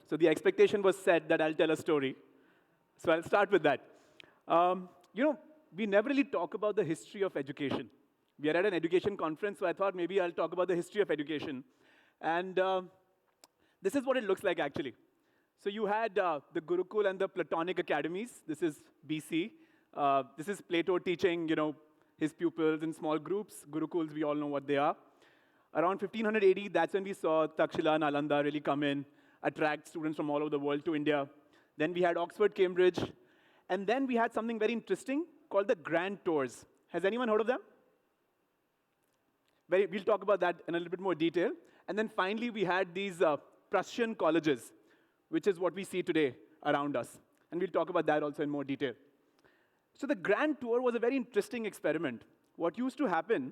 So the expectation was set that I'll tell a story. So I'll start with that. We never really talk about the history of education. We are at an education conference, so I thought maybe I'll talk about the history of education. And this is what it looks like, actually. So you had the Gurukul and the Platonic academies. This is BC. This is Plato teaching, his pupils in small groups. Gurukuls, we all know what they are. Around 1500 AD, that's when we saw Takshila, Nalanda really come in, attract students from all over the world to India. Then we had Oxford, Cambridge. And then we had something very interesting called the Grand Tours. Has anyone heard of them? We'll talk about that in a little bit more detail. And then finally, we had these Prussian colleges, which is what we see today around us. And we'll talk about that also in more detail. So the Grand Tour was a very interesting experiment. What used to happen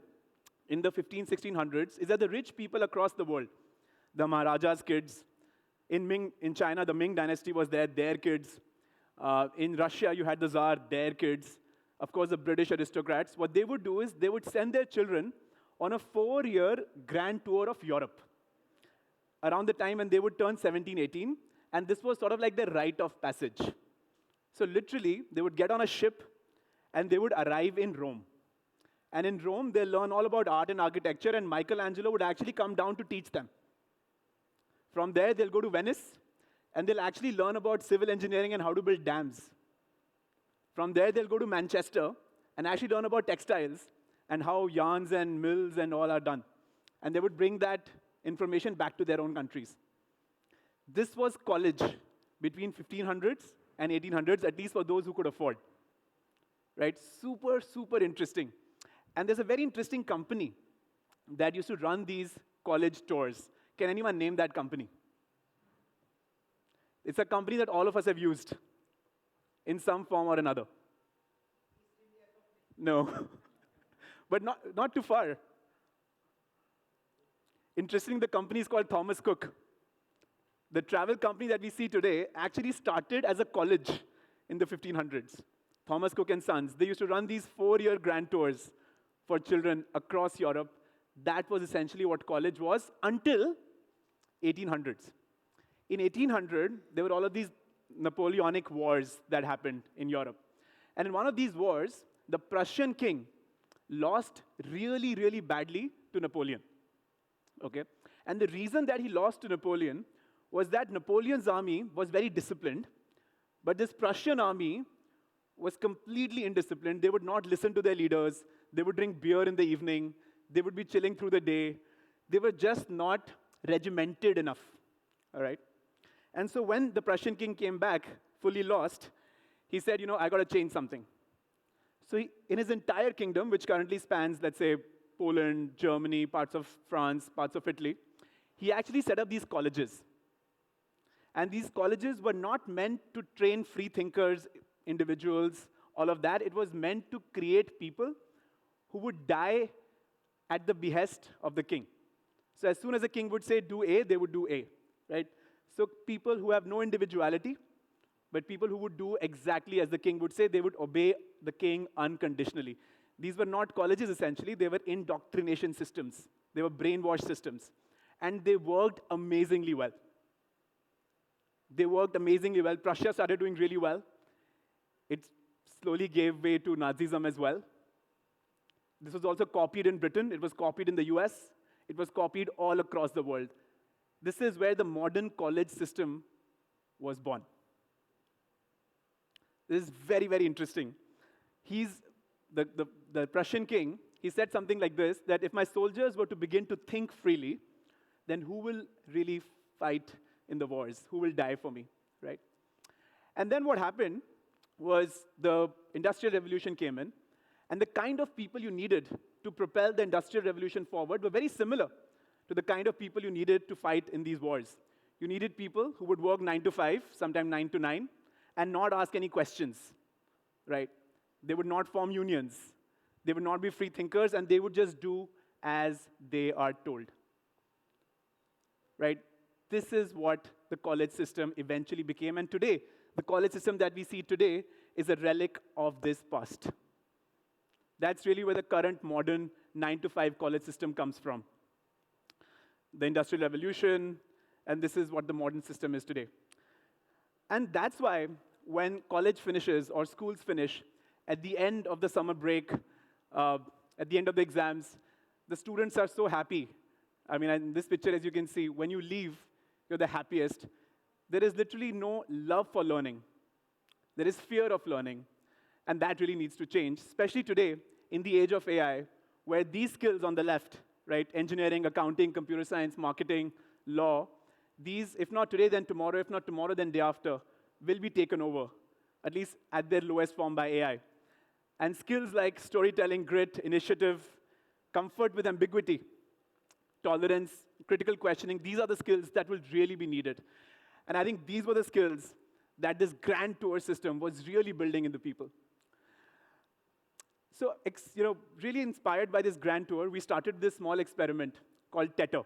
in the 1600s is that the rich people across the world, the Maharaja's kids, in China, the Ming dynasty was there, their kids. In Russia, you had the Tsar, their kids. Of course, the British aristocrats. What they would do is they would send their children on a 4-year grand tour of Europe around the time when they would turn 17, 18. And this was sort of like their rite of passage. So literally, they would get on a ship and they would arrive in Rome. And in Rome, they'll learn all about art and architecture, and Michelangelo would actually come down to teach them. From there, they'll go to Venice, and they'll actually learn about civil engineering and how to build dams. From there, they'll go to Manchester and actually learn about textiles and how yarns and mills and all are done. And they would bring that information back to their own countries. This was college between 1500s and 1800s, at least for those who could afford. Right? Super, super interesting. And there's a very interesting company that used to run these college tours. Can anyone name that company? It's a company that all of us have used in some form or another. No. But not too far. Interesting, the company is called Thomas Cook. The travel company that we see today actually started as a college in the 1500s. Thomas Cook and Sons. They used to run these 4-year grand tours for children across Europe. That was essentially what college was until 1800s. In 1800, there were all of these Napoleonic wars that happened in Europe. And in one of these wars, the Prussian king lost really, really badly to Napoleon. Okay? And the reason that he lost to Napoleon was that Napoleon's army was very disciplined, but this Prussian army was completely indisciplined. They would not listen to their leaders. They would drink beer in the evening. They would be chilling through the day. They were just not regimented enough. All right? And so when the Prussian king came back, fully lost, he said, I got to change something. So in his entire kingdom, which currently spans, let's say, Poland, Germany, parts of France, parts of Italy, he actually set up these colleges. And these colleges were not meant to train free thinkers, individuals, all of that. It was meant to create people who would die at the behest of the king. So as soon as the king would say, do A, they would do A, right? So people who have no individuality, but people who would do exactly as the king would say, they would obey the king unconditionally. These were not colleges, essentially. They were indoctrination systems. They were brainwash systems. And they worked amazingly well. They worked amazingly well. Prussia started doing really well. It slowly gave way to Nazism as well. This was also copied in Britain. It was copied in the US. It was copied all across the world. This is where the modern college system was born. This is very, very interesting. The Prussian king, he said something like this, that if my soldiers were to begin to think freely, then who will really fight in the wars? Who will die for me, right? And then what happened was the Industrial Revolution came in, and the kind of people you needed to propel the Industrial Revolution forward were very similar to the kind of people you needed to fight in these wars. You needed people who would work 9 to 5, sometimes 9 to 9, and not ask any questions, right? They would not form unions. They would not be free thinkers, and they would just do as they are told, right? This is what the college system eventually became, and today, the college system that we see today is a relic of this past. That's really where the current modern 9 to 5 college system comes from. The Industrial Revolution, And this is what the modern system is today. And that's why when college finishes or schools finish, at the end of the summer break, at the end of the exams, the students are so happy. I mean, in this picture, as you can see, when you leave, you're the happiest. There is literally no love for learning. There is fear of learning. And that really needs to change, especially today in the age of AI, where these skills on the left, right, engineering, accounting, computer science, marketing, law, these, if not today, then tomorrow, if not tomorrow, then day after, will be taken over, at least at their lowest form by AI. And skills like storytelling, grit, initiative, comfort with ambiguity, tolerance, critical questioning, these are the skills that will really be needed. And I think these were the skills that this grand tour system was really building in the people. So, really inspired by this grand tour, we started this small experiment called Tetr,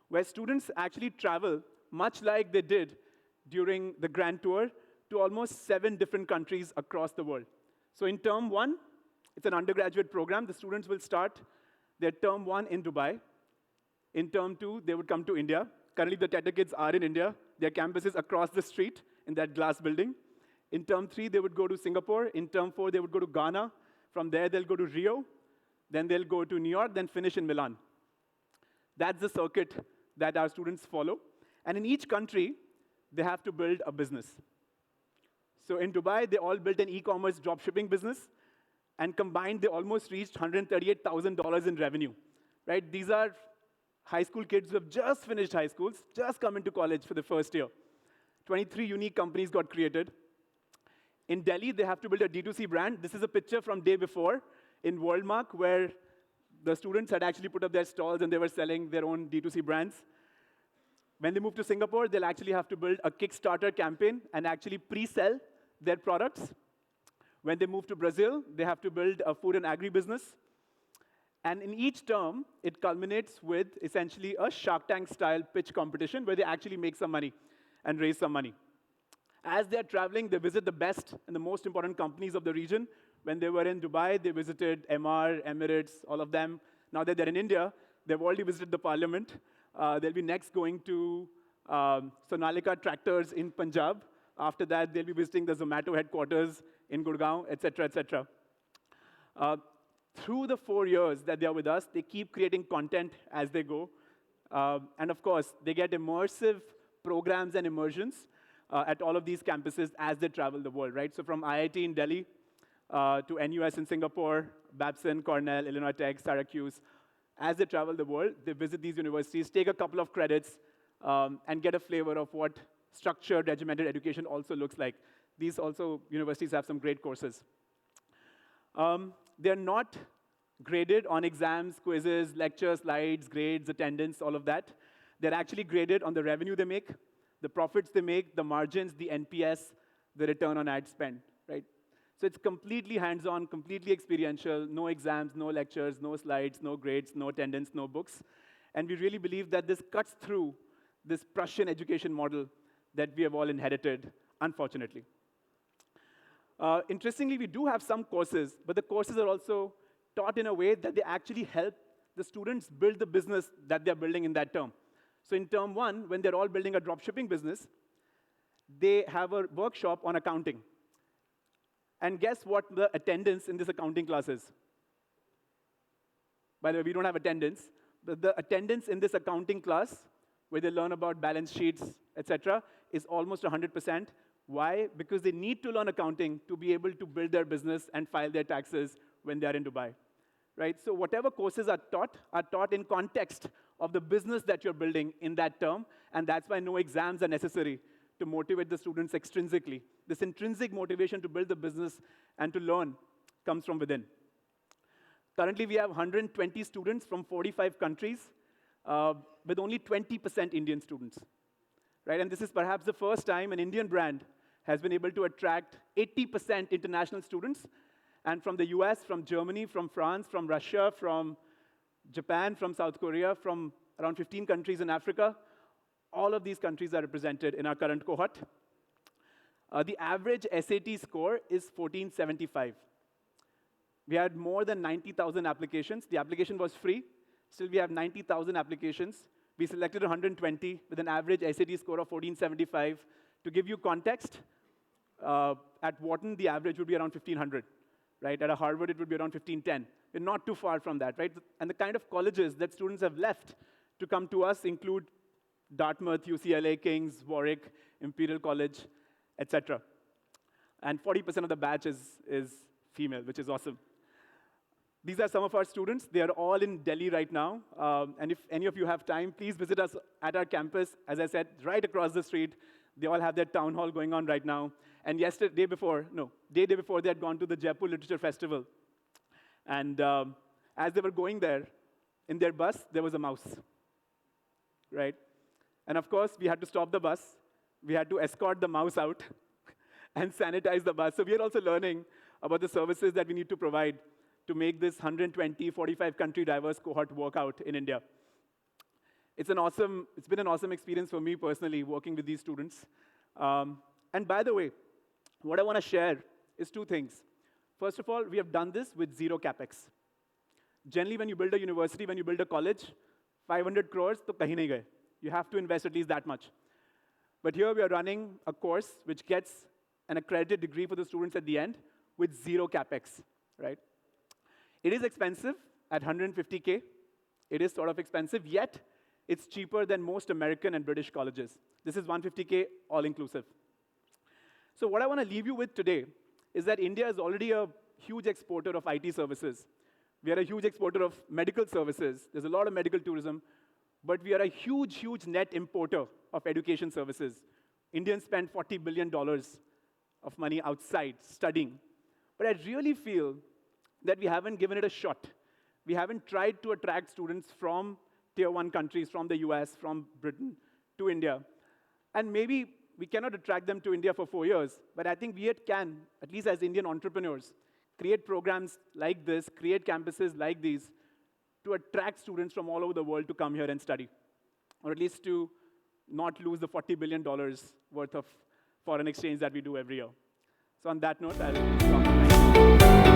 where students actually travel, much like they did during the grand tour, to almost 7 different countries across the world. So in term 1, it's an undergraduate program. The students will start their term 1 in Dubai. In term 2, they would come to India. Currently, the Tetr kids are in India. Their campus is across the street in that glass building. In term 3, they would go to Singapore. In term 4, they would go to Ghana. From there, they'll go to Rio. Then they'll go to New York, then finish in Milan. That's the circuit that our students follow. And in each country, they have to build a business. So in Dubai, they all built an e-commerce dropshipping business. And combined, they almost reached $138,000 in revenue. Right? These are high school kids who have just finished high schools, just come into college for the first year. 23 unique companies got created. In Delhi, they have to build a D2C brand. This is a picture from day before in Worldmark, where the students had actually put up their stalls and they were selling their own D2C brands. When they move to Singapore, they'll actually have to build a Kickstarter campaign and actually pre-sell their products. When they move to Brazil, they have to build a food and agri-business. And in each term, it culminates with essentially a Shark Tank-style pitch competition where they actually make some money and raise some money. As they're traveling, they visit the best and the most important companies of the region. When they were in Dubai, they visited MR, Emirates, all of them. Now that they're in India, they've already visited the parliament. They'll be next going to Sonalika Tractors in Punjab. After that, they'll be visiting the Zomato headquarters in Gurgaon, et cetera, et cetera. Through the 4 years that they're with us, they keep creating content as they go. And of course, they get immersive programs and immersions at all of these campuses as they travel the world, right? So from IIT in Delhi to NUS in Singapore, Babson, Cornell, Illinois Tech, Syracuse, as they travel the world, they visit these universities, take a couple of credits, and get a flavor of what structured, regimented education also looks like. These also, universities have some great courses. They're not graded on exams, quizzes, lectures, slides, grades, attendance, all of that. They're actually graded on the revenue they make, the profits they make, the margins, the NPS, the return on ad spend, right? So it's completely hands-on, completely experiential, no exams, no lectures, no slides, no grades, no attendance, no books. And we really believe that this cuts through this Prussian education model that we have all inherited, unfortunately. Interestingly, we do have some courses, but the courses are also taught in a way that they actually help the students build the business that they're building in that term. So in term 1, when they're all building a dropshipping business, they have a workshop on accounting. And guess what the attendance in this accounting class is? By the way, we don't have attendance. But the attendance in this accounting class, where they learn about balance sheets, et cetera, is almost 100%. Why? Because they need to learn accounting to be able to build their business and file their taxes when they're in Dubai. Right? So whatever courses are taught in context of the business that you're building in that term, and that's why no exams are necessary to motivate the students extrinsically. This intrinsic motivation to build the business and to learn comes from within. Currently, we have 120 students from 45 countries, with only 20% Indian students. Right? And this is perhaps the first time an Indian brand has been able to attract 80% international students, and from the US, from Germany, from France, from Russia, from Japan, from South Korea, from around 15 countries in Africa. All of these countries are represented in our current cohort. The average SAT score is 1475. We had more than 90,000 applications. The application was free. Still, we have 90,000 applications We selected 120 with an average SAT score of 1475. To give you context, at Wharton, the average would be around 1500, right? At a Harvard, it would be around 1510. We're not too far from that, right? And the kind of colleges that students have left to come to us include Dartmouth, UCLA, King's, Warwick, Imperial College, etc. And 40% of the batch is female, which is awesome. These are some of our students. They are all in Delhi right now. And if any of you have time, please visit us at our campus. As I said, right across the street. They all have their town hall going on right now. And day before, they had gone to the Jaipur Literature Festival. And as they were going there, in their bus, there was a mouse, right? And of course, we had to stop the bus. We had to escort the mouse out and sanitize the bus. So we are also learning about the services that we need to provide to make this 120, 45 country diverse cohort work out in India. It's been an awesome experience for me personally working with these students. And by the way, what I want to share is two things. First of all, we have done this with zero capex. Generally, when you build a university, when you build a college, 500 crores, to kahin nahi gaye. You have to invest at least that much. But here we are running a course which gets an accredited degree for the students at the end with zero capex, right? It is expensive at 150K. It is sort of expensive, yet it's cheaper than most American and British colleges. This is 150K all-inclusive. So what I want to leave you with today is that India is already a huge exporter of IT services. We are a huge exporter of medical services. There's a lot of medical tourism. But we are a huge, huge net importer of education services. Indians spend $40 billion of money outside studying. But I really feel that we haven't given it a shot. We haven't tried to attract students from tier 1 countries, from the US, from Britain, to India. And maybe we cannot attract them to India for 4 years, but I think we can, at least as Indian entrepreneurs, create programs like this, create campuses like these, to attract students from all over the world to come here and study, or at least to not lose the $40 billion worth of foreign exchange that we do every year. So on that note, I'll stop.